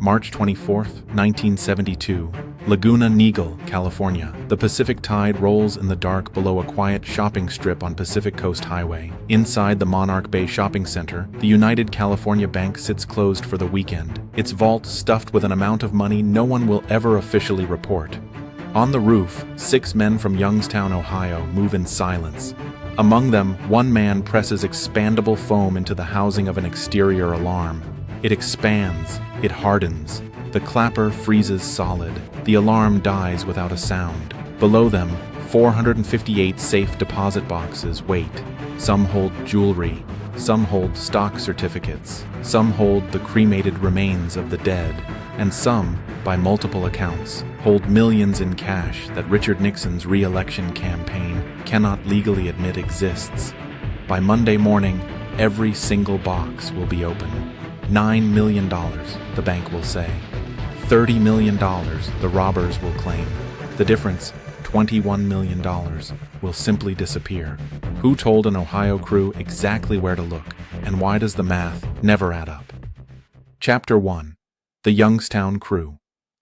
March 24, 1972. Laguna Niguel, California. The Pacific Tide rolls in the dark below a quiet shopping strip on Pacific Coast Highway. Inside the Monarch Bay Shopping Center, the United California Bank sits closed for the weekend, its vault stuffed with an amount of money no one will ever officially report. On the roof, 6 men from Youngstown, Ohio, move in silence. Among them, one man presses expandable foam into the housing of an exterior alarm. It expands, it hardens. The clapper freezes solid. The alarm dies without a sound. Below them, 458 safe deposit boxes wait. Some hold jewelry, some hold stock certificates, some hold the cremated remains of the dead, and some, by multiple accounts, hold millions in cash that Richard Nixon's re-election campaign cannot legally admit exists. By Monday morning, every single box will be open. $9 million, the bank will say. $30 million, the robbers will claim. The difference, $21 million, will simply disappear. Who told an Ohio crew exactly where to look, and why does the math never add up? Chapter 1. The Youngstown Crew.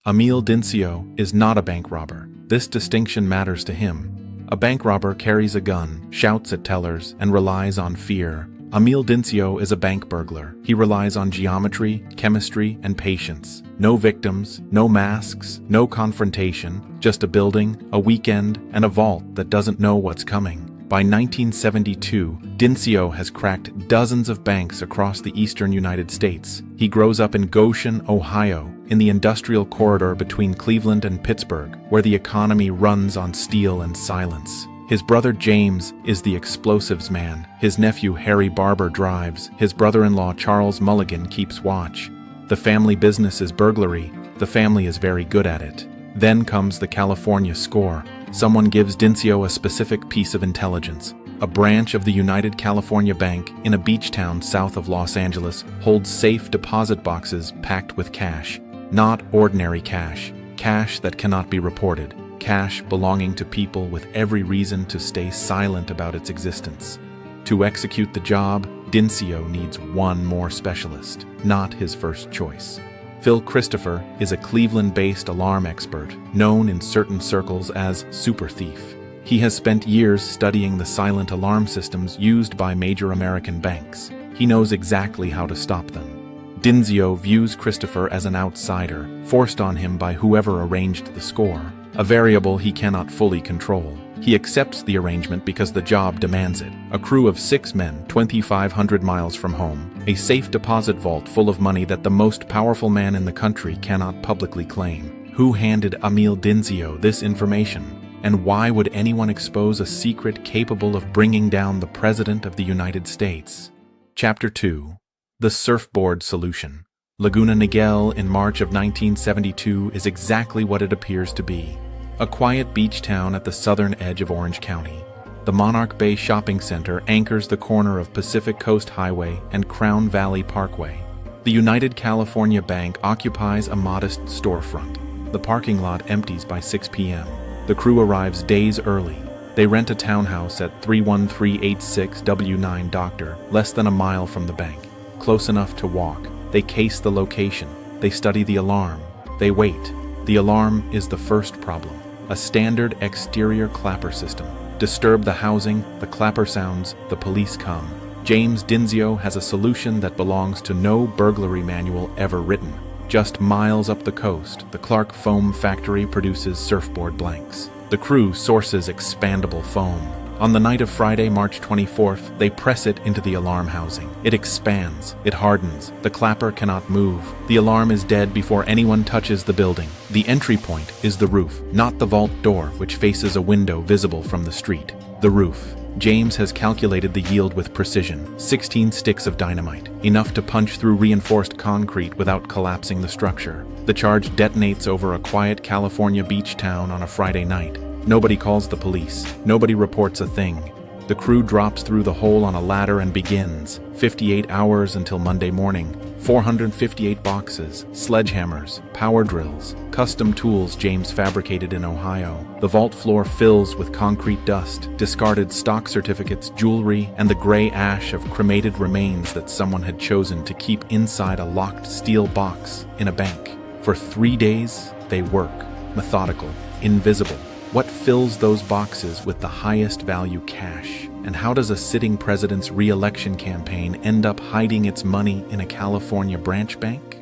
Amil Dinsio is not a bank robber. This distinction matters to him. A bank robber carries a gun, shouts at tellers, and relies on fear. Amil Dinsio is a bank burglar. He relies on geometry, chemistry, and patience. No victims, no masks, no confrontation, just a building, a weekend, and a vault that doesn't know what's coming. By 1972, Dinsio has cracked dozens of banks across the eastern United States. He grows up in Goshen, Ohio, in the industrial corridor between Cleveland and Pittsburgh, where the economy runs on steel and silence. His brother James is the explosives man. His nephew Harry Barber drives. His brother-in-law Charles Mulligan keeps watch. The family business is burglary. The family is very good at it. Then comes the California score. Someone gives Dinsio a specific piece of intelligence. A branch of the United California Bank in a beach town south of Los Angeles holds safe deposit boxes packed with cash. Not ordinary cash. Cash that cannot be reported. Cash belonging to people with every reason to stay silent about its existence. To execute the job, Dinsio needs one more specialist, not his first choice. Phil Christopher is a Cleveland-based alarm expert, known in certain circles as Super Thief. He has spent years studying the silent alarm systems used by major American banks. He knows exactly how to stop them. Dinsio views Christopher as an outsider, forced on him by whoever arranged the score, a variable he cannot fully control. He accepts the arrangement because the job demands it. A crew of 6 men, 2,500 miles from home, a safe deposit vault full of money that the most powerful man in the country cannot publicly claim. Who handed Amil Dinsio this information? And why would anyone expose a secret capable of bringing down the President of the United States? Chapter 2. The Surfboard Solution. Laguna Niguel in March of 1972 is exactly what it appears to be. A quiet beach town at the southern edge of Orange County. The Monarch Bay Shopping Center anchors the corner of Pacific Coast Highway and Crown Valley Parkway. The United California Bank occupies a modest storefront. The parking lot empties by 6 p.m. The crew arrives days early. They rent a townhouse at 31386 W9 Doctor, less than a mile from the bank. Close enough to walk. They case the location. They study the alarm. They wait. The alarm is the first problem. A standard exterior clapper system. Disturb the housing, the clapper sounds, the police come. James Dinsio has a solution that belongs to no burglary manual ever written. Just miles up the coast, the Clark Foam Factory produces surfboard blanks. The crew sources expandable foam. On the night of Friday, March 24th, they press it into the alarm housing. It expands. It hardens. The clapper cannot move. The alarm is dead before anyone touches the building. The entry point is the roof, not the vault door, which faces a window visible from the street. The roof. James has calculated the yield with precision. 16 sticks of dynamite, enough to punch through reinforced concrete without collapsing the structure. The charge detonates over a quiet California beach town on a Friday night. Nobody calls the police. Nobody reports a thing. The crew drops through the hole on a ladder and begins. 58 hours until Monday morning. 458 boxes, sledgehammers, power drills, custom tools James fabricated in Ohio. The vault floor fills with concrete dust, discarded stock certificates, jewelry, and the gray ash of cremated remains that someone had chosen to keep inside a locked steel box in a bank. For 3 days, they work, methodical, invisible. What fills those boxes with the highest value cash? And how does a sitting president's re-election campaign end up hiding its money in a California branch bank?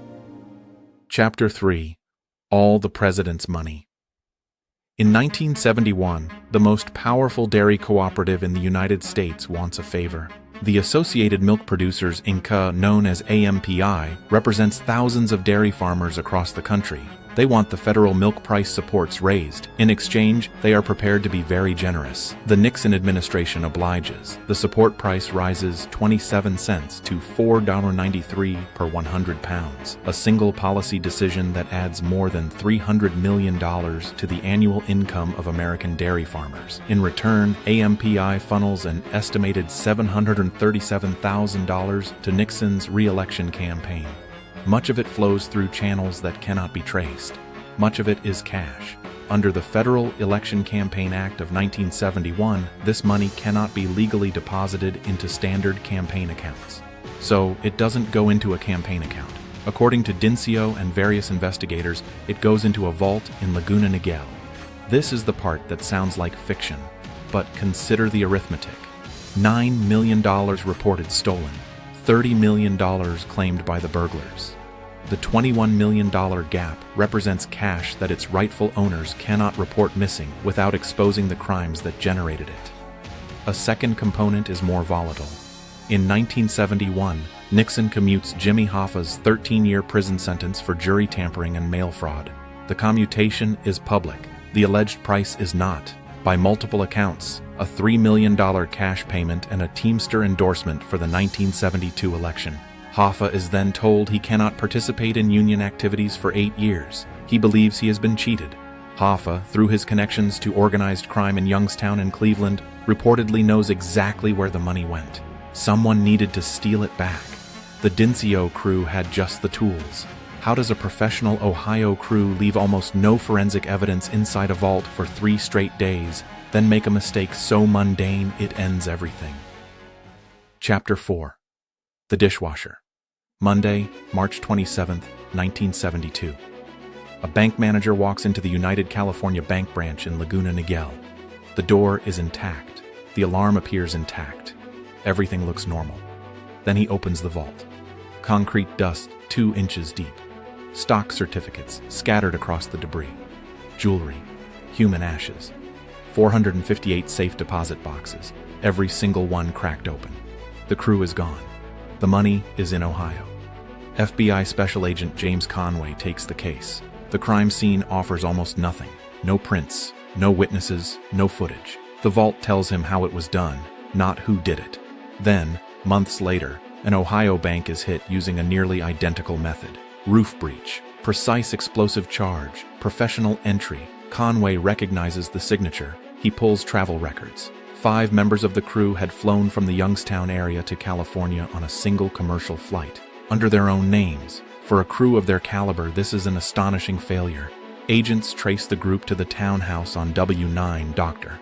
Chapter 3. All the President's Money. In 1971, the most powerful dairy cooperative in the United States wants a favor. The Associated Milk Producers Inc., known as AMPI, represents thousands of dairy farmers across the country. They want the federal milk price supports raised. In exchange, they are prepared to be very generous. The Nixon administration obliges. The support price rises 27 cents to $4.93 per 100 pounds, a single policy decision that adds more than $300 million to the annual income of American dairy farmers. In return, AMPI funnels an estimated $737,000 to Nixon's re-election campaign. Much of it flows through channels that cannot be traced. Much of it is cash. Under the Federal Election Campaign Act of 1971, this money cannot be legally deposited into standard campaign accounts. So, it doesn't go into a campaign account. According to Dinsio and various investigators, it goes into a vault in Laguna Niguel. This is the part that sounds like fiction. But consider the arithmetic. $9 million reported stolen. $30 million claimed by the burglars. The $21 million gap represents cash that its rightful owners cannot report missing without exposing the crimes that generated it. A second component is more volatile. In 1971, Nixon commutes Jimmy Hoffa's 13-year prison sentence for jury tampering and mail fraud. The commutation is public. The alleged price is not. By multiple accounts, a $3 million cash payment and a Teamster endorsement for the 1972 election. Hoffa is then told he cannot participate in union activities for 8 years. He believes he has been cheated. Hoffa, through his connections to organized crime in Youngstown and Cleveland, reportedly knows exactly where the money went. Someone needed to steal it back. The Dinsio crew had just the tools. How does a professional Ohio crew leave almost no forensic evidence inside a vault for 3 straight days, then make a mistake so mundane it ends everything? Chapter 4. The Dishwasher. Monday, March 27, 1972. A bank manager walks into the United California Bank branch in Laguna Niguel. The door is intact. The alarm appears intact. Everything looks normal. Then he opens the vault. Concrete dust 2 inches deep. Stock certificates scattered across the debris. Jewelry. Human ashes. 458 safe deposit boxes, every single one cracked open. The crew is gone. The money is in Ohio. FBI Special Agent James Conway takes the case. The crime scene offers almost nothing. No prints, no witnesses, no footage. The vault tells him how it was done, not who did it. Then, months later, an Ohio bank is hit using a nearly identical method. Roof breach, precise explosive charge, professional entry. Conway recognizes the signature. He pulls travel records. 5 members of the crew had flown from the Youngstown area to California on a single commercial flight, under their own names. For a crew of their caliber, this is an astonishing failure. Agents trace the group to the townhouse on W9 Doctor.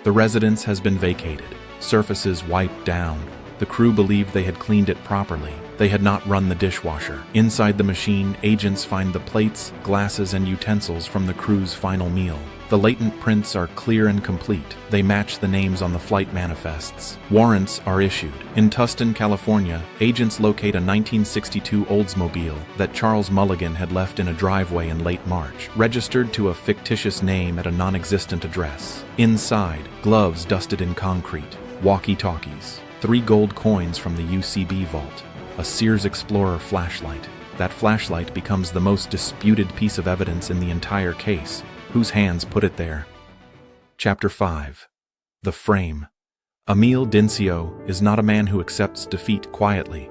The residence has been vacated, surfaces wiped down. The crew believed they had cleaned it properly. They had not run the dishwasher. Inside the machine, agents find the plates, glasses, and utensils from the crew's final meal. The latent prints are clear and complete. They match the names on the flight manifests. Warrants are issued. In Tustin, California, agents locate a 1962 Oldsmobile that Charles Mulligan had left in a driveway in late March, registered to a fictitious name at a non-existent address. Inside, gloves dusted in concrete, walkie-talkies, 3 gold coins from the UCB vault, a Sears Explorer flashlight. That flashlight becomes the most disputed piece of evidence in the entire case. Whose hands put it there? Chapter 5. The Frame. Amil Dinsio is not a man who accepts defeat quietly.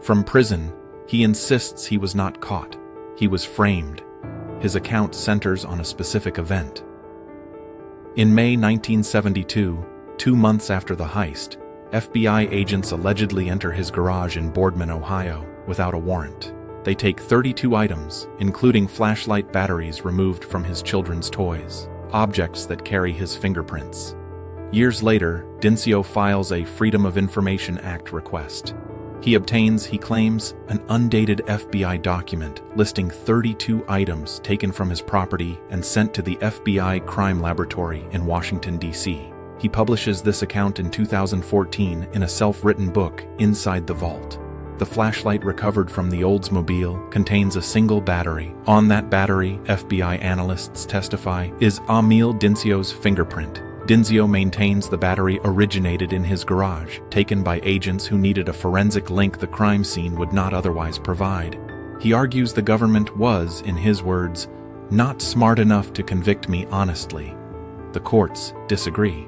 From prison, he insists he was not caught. He was framed. His account centers on a specific event. In May 1972, 2 months after the heist, FBI agents allegedly enter his garage in Boardman, Ohio, without a warrant. They take 32 items, including flashlight batteries removed from his children's toys, objects that carry his fingerprints. Years later, Dinsio files a Freedom of Information Act request. He obtains, he claims, an undated FBI document listing 32 items taken from his property and sent to the FBI crime laboratory in Washington, D.C. He publishes this account in 2014 in a self-written book, Inside the Vault. The flashlight recovered from the Oldsmobile contains a single battery. On that battery, FBI analysts testify, is Amil Dinsio's fingerprint. Dinsio maintains the battery originated in his garage, taken by agents who needed a forensic link the crime scene would not otherwise provide. He argues the government was, in his words, not smart enough to convict me honestly. The courts disagree.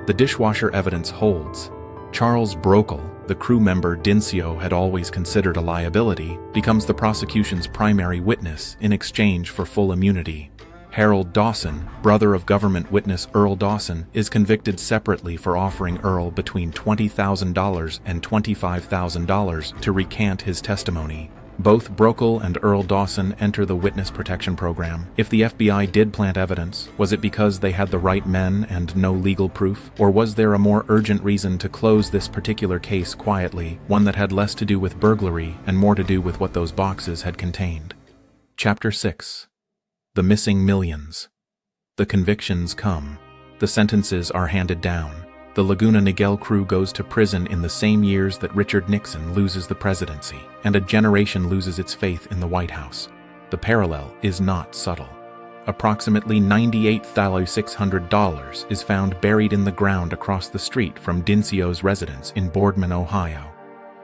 The dishwasher evidence holds. Charles Brokel, the crew member Dinsio had always considered a liability, becomes the prosecution's primary witness in exchange for full immunity. Harold Dawson, brother of government witness Earl Dawson, is convicted separately for offering Earl between $20,000 and $25,000 to recant his testimony. Both Brokel and Earl Dawson enter the witness protection program. If the FBI did plant evidence, was it because they had the right men and no legal proof? Or was there a more urgent reason to close this particular case quietly, one that had less to do with burglary and more to do with what those boxes had contained? Chapter 6. The Missing Millions. The convictions come. The sentences are handed down. The Laguna Niguel crew goes to prison in the same years that Richard Nixon loses the presidency, and a generation loses its faith in the White House. The parallel is not subtle. Approximately $98,600 is found buried in the ground across the street from Dinsio's residence in Boardman, Ohio.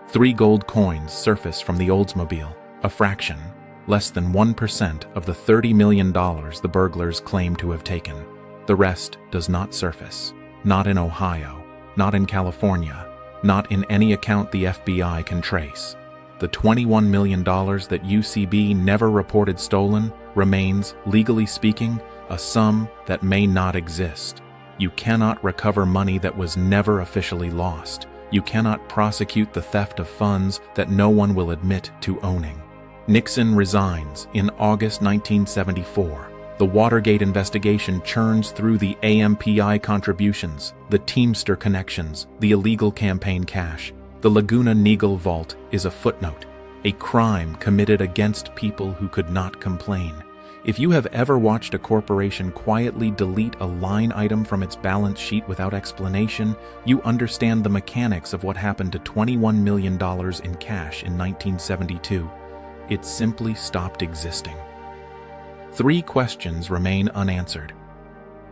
3 gold coins surface from the Oldsmobile, a fraction, less than 1% of the $30 million the burglars claim to have taken. The rest does not surface. Not in Ohio, not in California, not in any account the FBI can trace. The $21 million that UCB never reported stolen remains, legally speaking, a sum that may not exist. You cannot recover money that was never officially lost. You cannot prosecute the theft of funds that no one will admit to owning. Nixon resigns in August 1974. The Watergate investigation churns through the AMPI contributions, the Teamster connections, the illegal campaign cash. The Laguna Niguel vault is a footnote, a crime committed against people who could not complain. If you have ever watched a corporation quietly delete a line item from its balance sheet without explanation, you understand the mechanics of what happened to $21 million in cash in 1972. It simply stopped existing. 3 questions remain unanswered.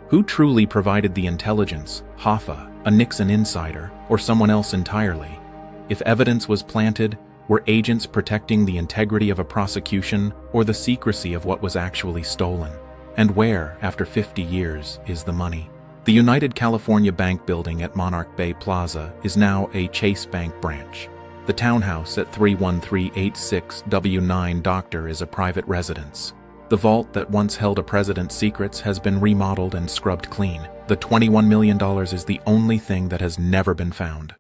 Who truly provided the intelligence, Hoffa, a Nixon insider, or someone else entirely? If evidence was planted, were agents protecting the integrity of a prosecution or the secrecy of what was actually stolen? And where, after 50 years, is the money? The United California Bank building at Monarch Bay Plaza is now a Chase Bank branch. The townhouse at 31386 W9 Doctor is a private residence. The vault that once held a president's secrets has been remodeled and scrubbed clean. The $21 million is the only thing that has never been found.